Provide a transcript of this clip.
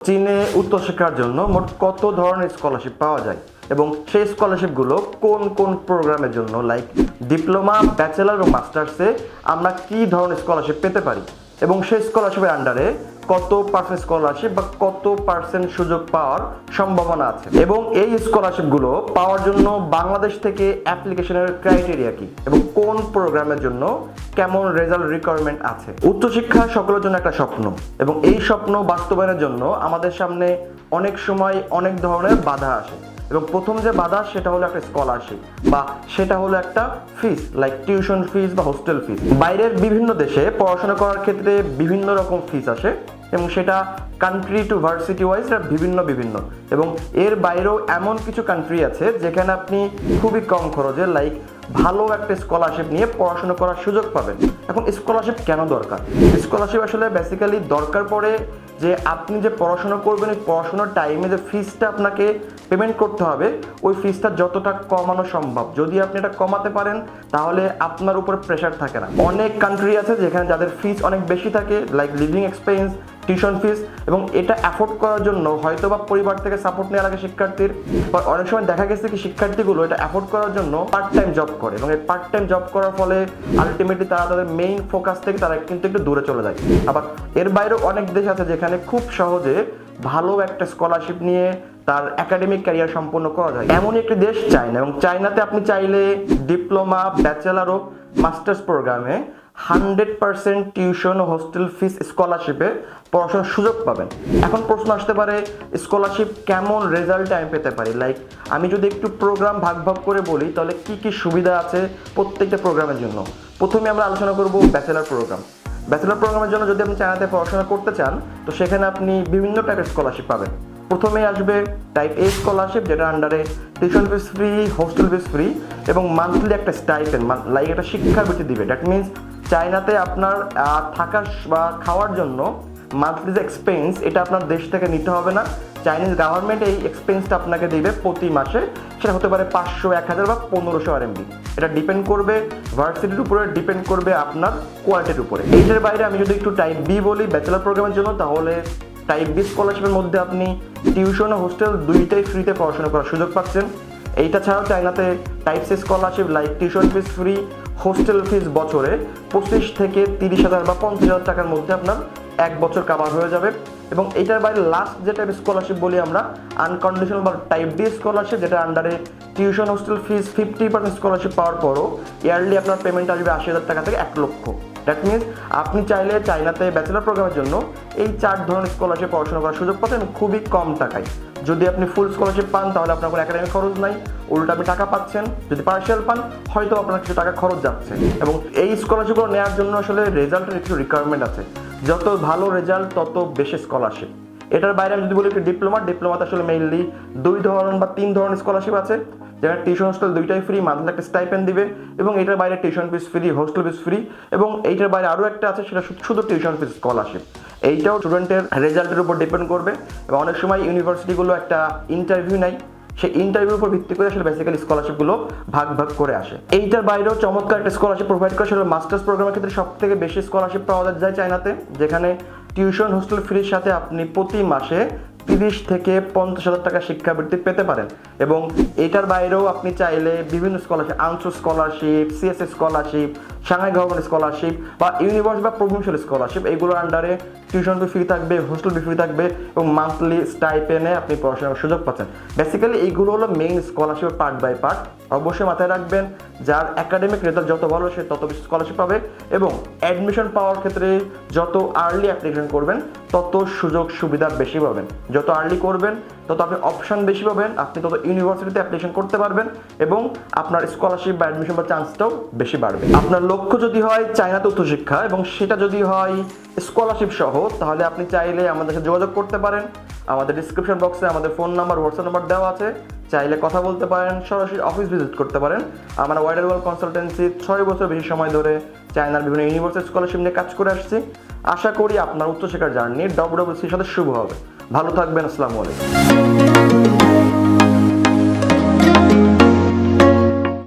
চীনে উচ্চশিক্ষার জন্য মোট কত ধরনের স্কলারশিপ পাওয়া যায় এবং সেই স্কলারশিপগুলো কোন কোন প্রোগ্রামের জন্য লাইক ডিপ্লোমা, ব্যাচেলার ও মাস্টার্সে আমরা কি ধরনের স্কলারশিপ পেতে পারি এবং সেই স্কলারশিপের আন্ডারে কত পার্সেন্ট স্কলারশিপ বা কত পার্সেন্ট সুযোগ পাওয়ার সম্ভাবনা আছে এবং এই স্কলারশিপগুলো পাওয়ার জন্য বাংলাদেশ থেকে অ্যাপ্লিকেশনের ক্রাইটেরিয়া কি এবং কোন প্রোগ্রামের জন্য কেমন রেজাল্ট রিকোয়ারমেন্ট আছে। উচ্চশিক্ষা সকলের জন্য একটা স্বপ্ন এবং এই স্বপ্ন বাস্তবায়নের জন্য আমাদের সামনে অনেক সময় অনেক ধরনের বাধা আসে এবং প্রথম যে বাধা সেটা হলো একটা স্কলারশিপ বা সেটা হলো একটা ফিস লাইক টিউশন ফিস বা হোস্টেল ফিস। বাইরের বিভিন্ন দেশে পড়াশোনা করার ক্ষেত্রে বিভিন্ন রকম ফিস আসে এবং সেটা কান্ট্রি টু ভার্সিটি ওয়াইজ বিভিন্ন এবং এর বাইরেও এমন কিছু কান্ট্রি আছে যেখানে আপনি খুবই কম খরচে লাইক ভালো একটা স্কলারশিপ নিয়ে পড়াশোনা করার সুযোগ পাবেন। এখন স্কলারশিপ কেন দরকার? স্কলারশিপ আসলে বেসিক্যালি দরকার পড়ে যে আপনি যে পড়াশোনা করবেন এই পড়াশোনার টাইমে যে ফিসটা আপনাকে পেমেন্ট করতে হবে ওই ফিসটা যতটা কমানো সম্ভব যদি আপনি এটা কমাতে পারেন তাহলে আপনার উপর প্রেশার থাকে না। অনেক কান্ট্রি আছে যেখানে যাদের ফিস অনেক বেশি থাকে like living expense, tuition fees এবং এটা অ্যাফোর্ড করার জন্য হয়তো বা পরিবার থেকে সাপোর্ট নেওয়া লাগে শিক্ষার্থীর, বা অনেক সময় দেখা গেছে কি শিক্ষার্থীগুলো এটা অ্যাফোর্ড করার জন্য পার্ট টাইম জব করে এবং এই পার্ট টাইম জব করার ফলে আলটিমেটলি তারা তাদের মেইন ফোকাস থেকে তারা কিন্তু একটু দূরে চলে যায়। আবার এর বাইরেও অনেক দেশ আছে যেখানে খুব সহজে ভালো একটা স্কলারশিপ নিয়ে তার একাডেমিক ক্যারিয়ার সম্পন্ন করা যায়। এমন একটি দেশ চায়না এবং চায়নাতে আপনি চাইলে ডিপ্লোমা, ব্যাচেলার ও মাস্টার্স প্রোগ্রামে 100% টিউশন ও হোস্টেল ফিস স্কলারশিপে পড়াশোনার সুযোগ পাবেন। এখন প্রশ্ন আসতে পারে স্কলারশিপ কেমন রেজাল্ট আমি পেতে পারি, লাইক আমি যদি একটু প্রোগ্রাম ভাগ করে বলি তাহলে কি কি সুবিধা আছে প্রত্যেকটা প্রোগ্রামের জন্য। প্রথমে আমরা আলোচনা করব ব্যাচেলার প্রোগ্রাম। ব্যাচেলার প্রোগ্রামের জন্য যদি আপনি চায়নাতে পড়াশোনা করতে চান তো সেখানে আপনি বিভিন্ন টাইপের স্কলারশিপ পাবেন। প্রথমে আসবে টাইপ এ স্কলারশিপ যেটা আন্ডারে tuition fees free, hostel fees free এবং মান্থলি একটা স্টাইপেন্ড লাইক একটা শিক্ষাবৃত্তি দিবে। দ্যাট মিনস চায়নাতে আপনার থাকা বা খাওয়ার জন্য মান্থলি যে এক্সপেন্স এটা আপনার দেশ থেকে নিতে হবে না, চাইনিজ গভর্নমেন্ট এই এক্সপেন্সটা আপনাকে দিবে প্রতি মাসে। সেটা হতে পারে 500, 1000 বা 1500 RMB। এটা ডিপেন্ড করবে ভার্সিটির উপরে, ডিপেন্ড করবে আপনার কোয়ালিটির উপরে। এইটার বাইরে আমি যদি একটু টাইপ বি বলি ব্যাচেলার প্রোগ্রামের জন্য, তাহলে টাইপ বি স্কলারশিপের মধ্যে আপনি টিউশন ও হোস্টেল দুইটাই ফ্রিতে পড়াশোনা করার সুযোগ পাচ্ছেন। এইটা ছাড়াও চায়নাতে type C scholarship like tuition fees free, hostel fees বছরে 25 থেকে 30,000 বা 50,000 টাকার মধ্যে আপনার এক বছর কাভার হয়ে যাবে। এবং এইটার বাইরে লাস্ট যে টাইপ স্কলারশিপ বলি আমরা আনকন্ডিশনাল বা টাইপ ডি স্কলারশিপ, যেটা আন্ডারে টিউশন হোস্টেল ফিস 50% স্কলারশিপ পাওয়ার পরও ইয়ারলি আপনার পেমেন্ট আসবে 80,000 টাকা থেকে 1 লক্ষ। দ্যাট মিনস আপনি চাইলে চায়নাতে ব্যাচেলার প্রোগ্রামের জন্য এই 4 ধরনের স্কলারশিপ পড়াশোনা করার সুযোগ পাচ্ছেন খুবই কম টাকায়। যদি আপনি ফুল স্কলারশিপ পান তাহলে আপনার কোনো একাডেমিক খরচ নাই, উল্টো আপনি টাকা পাচ্ছেন। যদি পার্শিয়াল পান হয়তো আপনার কিছু টাকা খরচ যাচ্ছে। এবং এই স্কলারশিপগুলো নেওয়ার জন্য আসলে রেজাল্টের কিছু রিকোয়ারমেন্ট আছে, যত ভালো রেজাল্ট তত বেশি স্কলারশিপ। এটার বাইরে আমি যদি বলি একটু ডিপ্লোমাতে আসলে মেইনলি 2 ধরনের বা 3 ধরনের স্কলারশিপ আছে, যেটা টিউশন হোস্টেল দুইটাই ফ্রি, মান্থলি একটা স্টাইপেন্ড দিবে এবং এটার বাইরে tuition fees free, hostel fees free এবং এইটার বাইরে আরও একটা আছে সেটা শুধু টিউশন ফিস স্কলারশিপ। এইটাও স্টুডেন্টের রেজাল্টের উপর ডিপেন্ড করবে এবং অনেক সময় ইউনিভার্সিটিগুলো একটা ইন্টারভিউ নেয়, সেই ইন্টারভিউর উপর ভিত্তি করে আসলে বেসিক্যালি স্কলারশিপগুলো ভাগ করে আসে। এইটার বাইরেও চমৎকার একটা স্কলারশিপ প্রোভাইড করে সেটা মাস্টার্স প্রোগ্রামের ক্ষেত্রে সব থেকে বেশি স্কলারশিপ পাওয়া যায় চায়নাতে, যেখানে টিউশন হোস্টেল ফ্রির সাথে আপনি প্রতি মাসে 30 থেকে 50,000 টাকা শিক্ষাবৃত্তি পেতে পারেন। এবং এটার বাইরেও আপনি চাইলে বিভিন্ন scholarship, ANSO scholarship, CSS scholarship, Shanghai government scholarship বা ইউনিভার্সিটি বা প্রভিন্সিয়াল স্কলারশিপ, এইগুলোর আন্ডারে টিউশন ফি ফ্রি থাকবে, হোস্টেল ফি ফ্রি থাকবে এবং মান্থলি স্টাইপেন্ডে আপনি পড়াশোনার সুযোগ পাচ্ছেন। বেসিক্যালি এইগুলো হলো মেইন স্কলারশিপের পার্ট বাই পার্ট। অবশ্যই মাথায় রাখবেন যার একাডেমিক রেজাল্ট যত ভালো সে তত বেশি স্কলারশিপ পাবে এবং অ্যাডমিশন পাওয়ার ক্ষেত্রে যত আর্লি অ্যাপ্লিকেশন করবেন তত সুযোগ সুবিধা বেশি পাবেন। যত আর্লি করবেন তত আপনি অপশন বেশি পাবেন, আপনি তত ইউনিভার্সিটিতে অ্যাপ্লিকেশন করতে পারবেন এবং আপনার স্কলারশিপ বা অ্যাডমিশন বা চান্সটাও বেশি বাড়বে। আপনার লক্ষ্য যদি হয় চায়নাতে উচ্চশিক্ষা এবং সেটা যদি হয় স্কলারশিপ সহ, তাহলে আপনি চাইলে আমাদের সাথে যোগাযোগ করতে পারেন। আমাদের ডিসক্রিপশন বক্সে আমাদের ফোন নাম্বার, হোয়াটসঅ্যাপ নাম্বার দেওয়া আছে, চাইলে কথা বলতে পারেন, সরাসরি অফিস ভিজিট করতে পারেন। আমরা ওয়াইডার ওয়ার্ল্ড কনসালটেন্সি 6 বছর বেশি সময় ধরে চায়নার বিভিন্ন ইউনিভার্সিটি স্কলারশিপ নিয়ে কাজ করে আসছি। আশা করি আপনার উচ্চশিক্ষার জার্নি WWC সাথে শুভ হবে। ভালো থাকবেন, আসসালামু আলাইকুম।